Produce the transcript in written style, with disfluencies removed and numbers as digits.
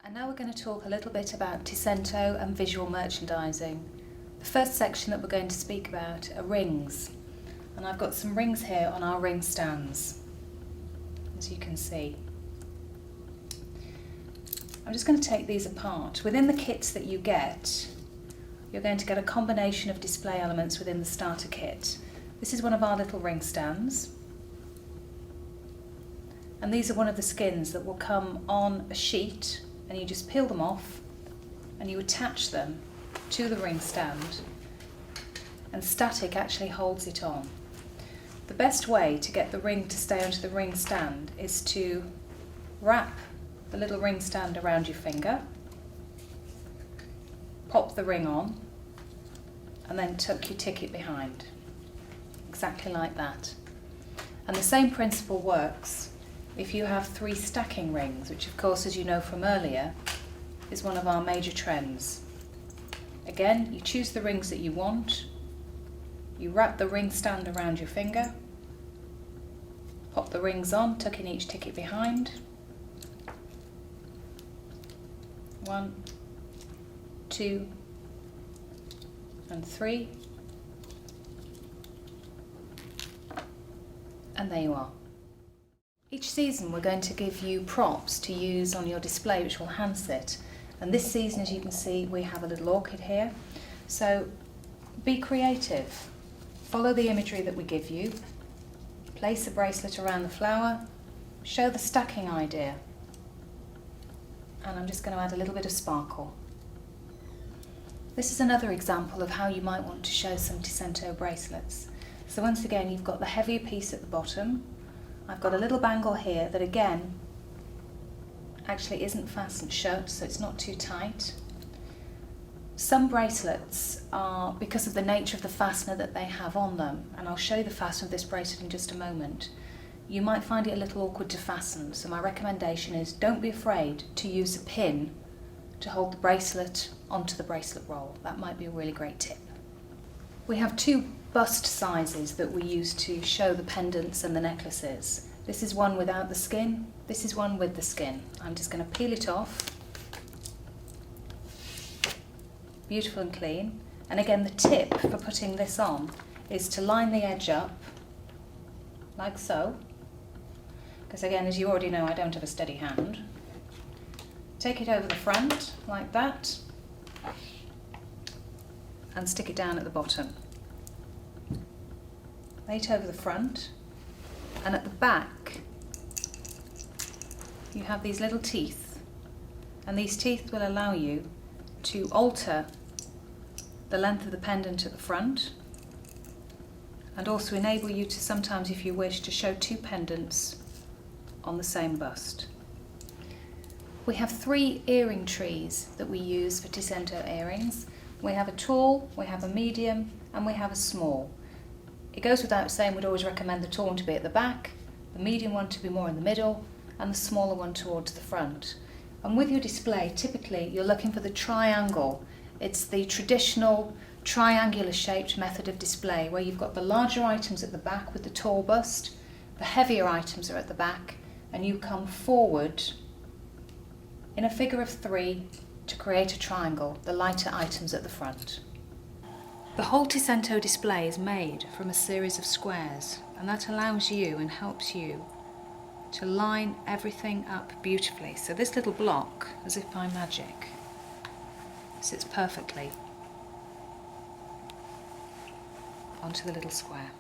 And now we're going to talk a little bit about Ticento and visual merchandising. The first section that we're going to speak about are rings. And I've got some rings here on our ring stands, as you can see. I'm just going to take these apart. Within the kits that you get, you're going to get a combination of display elements within the starter kit. This is one of our little ring stands. And these are one of the skins that will come on a sheet, and you just peel them off and you attach them to the ring stand, and static actually holds it on. The best way to get the ring to stay onto the ring stand is to wrap the little ring stand around your finger, pop the ring on, and then tuck your ticket behind, exactly like that. And the same principle works if you have 3 stacking rings, which of course, as you know from earlier, is one of our major trends. Again, you choose the rings that you want, you wrap the ring stand around your finger, pop the rings on, tucking each ticket behind. 1, 2, and 3. And there you are. Each season we're going to give you props to use on your display which will hand sit. And this season, as you can see, we have a little orchid here. So be creative. Follow the imagery that we give you. Place a bracelet around the flower. Show the stacking idea. And I'm just going to add a little bit of sparkle. This is another example of how you might want to show some Ticento bracelets. So once again, you've got the heavier piece at the bottom. I've got a little bangle here that again actually isn't fastened shut, so it's not too tight. Some bracelets are, because of the nature of the fastener that they have on them, and I'll show you the fastener of this bracelet in just a moment, you might find it a little awkward to fasten. So my recommendation is don't be afraid to use a pin to hold the bracelet onto the bracelet roll. That might be a really great tip. We have 2 bust sizes that we use to show the pendants and the necklaces. This is one without the skin, this is one with the skin. I'm just going to peel it off. Beautiful and clean. And again, the tip for putting this on is to line the edge up, like so. Because again, as you already know, I don't have a steady hand. Take it over the front, like that, and stick it down at the bottom. Lay it over the front, and at the back you have these little teeth, and these teeth will allow you to alter the length of the pendant at the front, and also enable you to sometimes, if you wish, to show 2 pendants on the same bust. We have 3 earring trees that we use for Ticento earrings. We have a tall, we have a medium, and we have a small. It goes without saying we'd always recommend the tall one to be at the back, the medium one to be more in the middle, and the smaller one towards the front. And with your display, typically you're looking for the triangle. It's the traditional triangular shaped method of display where you've got the larger items at the back with the tall bust, the heavier items are at the back, and you come forward in a figure of 3 to create a triangle, the lighter items at the front. The whole Ticento display is made from a series of squares, and that allows you and helps you to line everything up beautifully. So this little block, as if by magic, sits perfectly onto the little square.